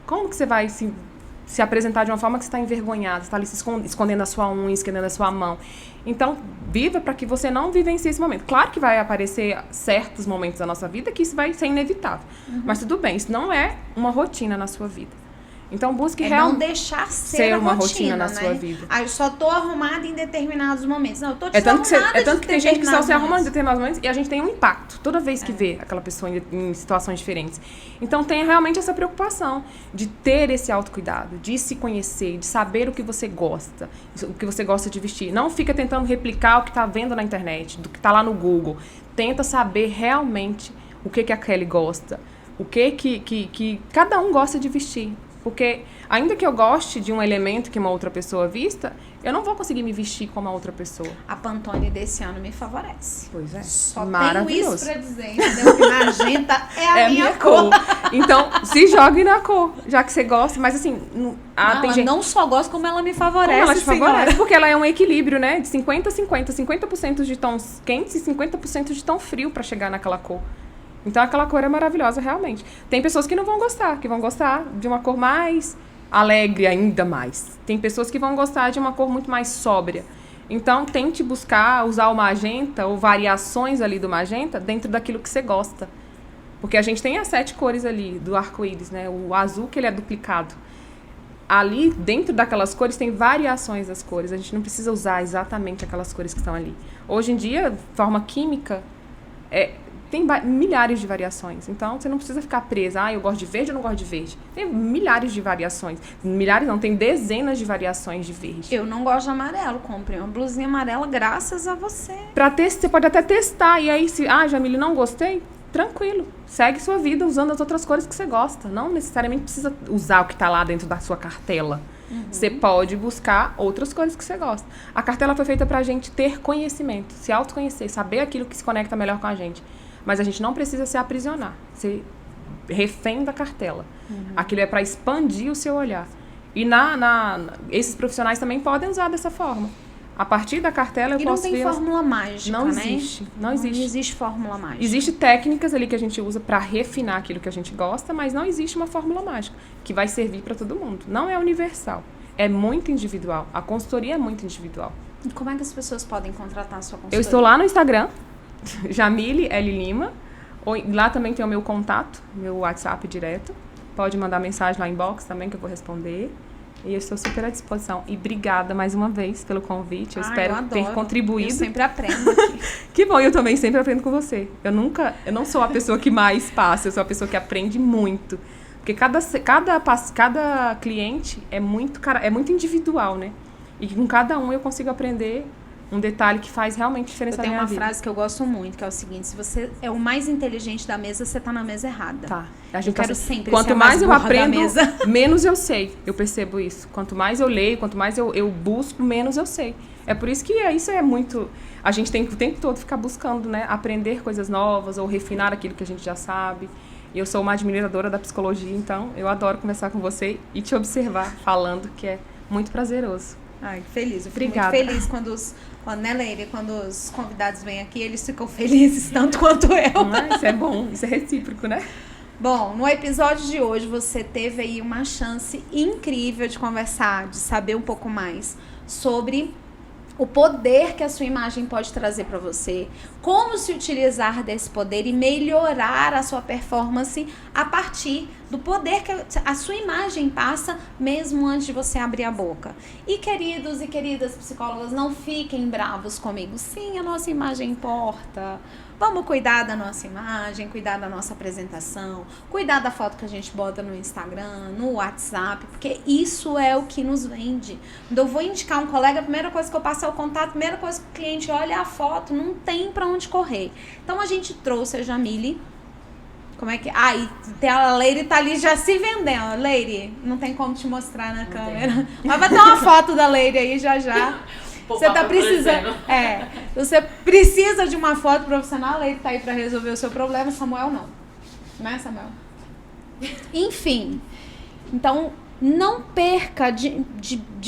Como que você vai se apresentar de uma forma que você está envergonhada, você está ali se escondendo a sua unha, escondendo a sua mão? Então, viva para que você não vivencie esse momento. Claro que vai aparecer certos momentos da nossa vida que isso vai ser inevitável. Mas tudo bem, isso não é uma rotina na sua vida. Então, busque realmente não deixar ser uma rotina na né? sua vida. Eu só tô arrumada em determinados momentos. Não, eu tô tanto que tem gente que só se arruma em momentos. determinados momentos e a gente tem um impacto toda vez que vê aquela pessoa em situações diferentes. Então, tenha realmente essa preocupação de ter esse autocuidado, de se conhecer, de saber o que você gosta de vestir. Não fica tentando replicar o que tá vendo na internet, do que tá lá no Google. Tenta saber realmente o que a Kelly gosta, o que cada um gosta de vestir. Porque, ainda que eu goste de um elemento que uma outra pessoa vista, eu não vou conseguir me vestir como a outra pessoa. A Pantone desse ano me favorece. Pois é. Só maravilhoso. tenho isso pra dizer, entendeu? Que magenta é a minha cor. Então, se jogue na cor, já que você gosta. Mas, assim... tem gente... não só gosta, como ela me favorece. Como ela te favorece, porque ela é um equilíbrio, né? De 50 a 50. 50% de tons quentes e 50% de tom frio pra chegar naquela cor. Então, aquela cor é maravilhosa, realmente. Tem pessoas que não vão gostar, que vão gostar de uma cor mais alegre, ainda mais. Tem pessoas que vão gostar de uma cor muito mais sóbria. Então, tente usar o magenta ou variações ali do magenta dentro daquilo que você gosta. Porque a gente tem as 7 cores ali do arco-íris, né? O azul, que ele é duplicado. Ali, dentro daquelas cores, tem variações das cores. A gente não precisa usar exatamente aquelas cores que estão ali. Hoje em dia, forma química... Tem milhares de variações. Então, você não precisa ficar presa. Eu gosto de verde ou não gosto de verde. Tem milhares de variações. Milhares não, tem dezenas de variações de verde. Eu não gosto de amarelo. Comprei uma blusinha amarela graças a você. Você pode até testar. E aí, se... Jamile, não gostei? Tranquilo. Segue sua vida usando as outras cores que você gosta. Não necessariamente precisa usar o que está lá dentro da sua cartela. Você pode buscar outras cores que você gosta. A cartela foi feita pra gente ter conhecimento, se autoconhecer, saber aquilo que se conecta melhor com a gente. Mas a gente não precisa se aprisionar, ser refém da cartela. Aquilo é para expandir o seu olhar. E esses profissionais também podem usar dessa forma. A partir da cartela eu posso ver... E não tem fórmula mágica, não né? existe. Não existe fórmula mágica. Existem técnicas ali que a gente usa para refinar aquilo que a gente gosta, mas não existe uma fórmula mágica que vai servir para todo mundo. Não é universal. É muito individual. A consultoria é muito individual. E como é que as pessoas podem contratar a sua consultoria? Eu estou lá no Instagram, Jamile L. Lima. Lá também tem o meu contato, meu WhatsApp direto. Pode mandar mensagem lá em inbox também que eu vou responder. E eu estou super à disposição. E obrigada mais uma vez pelo convite. Eu espero ter contribuído. Eu sempre aprendo aqui. Que bom, eu também sempre aprendo com você. Eu não sou a pessoa que mais passa, eu sou a pessoa que aprende muito. Porque cada cliente é muito individual, né? E com cada um eu consigo aprender um detalhe que faz realmente diferença na minha vida. Eu tenho uma frase que eu gosto muito, que é o seguinte: se você é o mais inteligente da mesa, você tá na mesa errada. Tá. Eu quero sempre quanto ser a mais eu burra aprendo, da mesa. menos eu sei. Eu percebo isso. Quanto mais eu leio, quanto mais eu busco, menos eu sei. É por isso que isso é muito... A gente tem que o tempo todo ficar buscando, né? Aprender coisas novas ou refinar aquilo que a gente já sabe. E eu sou uma admiradora da psicologia, então eu adoro conversar com você e te observar falando, que é muito prazeroso. Ai, que feliz. Eu fico Obrigada. muito feliz né, Leire? Quando os convidados vêm aqui, eles ficam felizes tanto quanto eu. Isso é bom, isso é recíproco, né? Bom, no episódio de hoje você teve aí uma chance incrível de conversar, de saber um pouco mais sobre o poder que a sua imagem pode trazer para você, como se utilizar desse poder e melhorar a sua performance a partir do poder que a sua imagem passa mesmo antes de você abrir a boca. E queridos e queridas psicólogas, não fiquem bravos comigo. Sim, a nossa imagem importa. Vamos cuidar da nossa imagem, cuidar da nossa apresentação, cuidar da foto que a gente bota no Instagram, no WhatsApp, porque isso é o que nos vende. Quando eu vou indicar um colega, a primeira coisa que eu passo é o contato, a primeira coisa que o cliente olha é a foto, não tem pra onde correr. Então a gente trouxe a Jamile. Como é que... e a Leire tá ali já se vendendo. Leire, não tem como te mostrar na câmera. Mas vai ter uma foto da Leire aí já. Você tá precisando. Você precisa de uma foto profissional, a Leire tá aí pra resolver o seu problema. Samuel não. Não é, Samuel? Enfim. Então, não perca de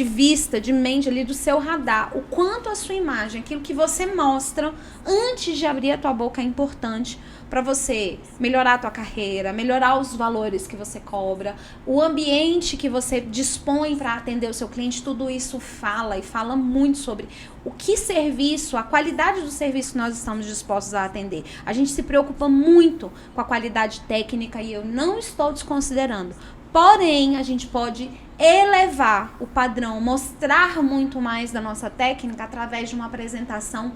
vista, de mente ali do seu radar, o quanto a sua imagem, aquilo que você mostra antes de abrir a tua boca é importante para você melhorar a tua carreira, melhorar os valores que você cobra, o ambiente que você dispõe para atender o seu cliente. Tudo isso fala muito sobre o que serviço, a qualidade do serviço que nós estamos dispostos a atender. A gente se preocupa muito com a qualidade técnica e eu não estou desconsiderando. Porém, a gente pode elevar o padrão, mostrar muito mais da nossa técnica através de uma apresentação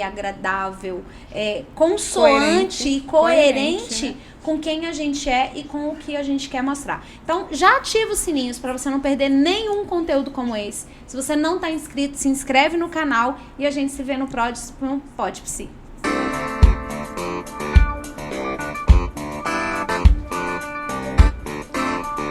agradável, consoante e coerente com quem a gente é e com o que a gente quer mostrar. Então, já ativa os sininhos para você não perder nenhum conteúdo como esse. Se você não está inscrito, se inscreve no canal e a gente se vê no próximo Pod Psi.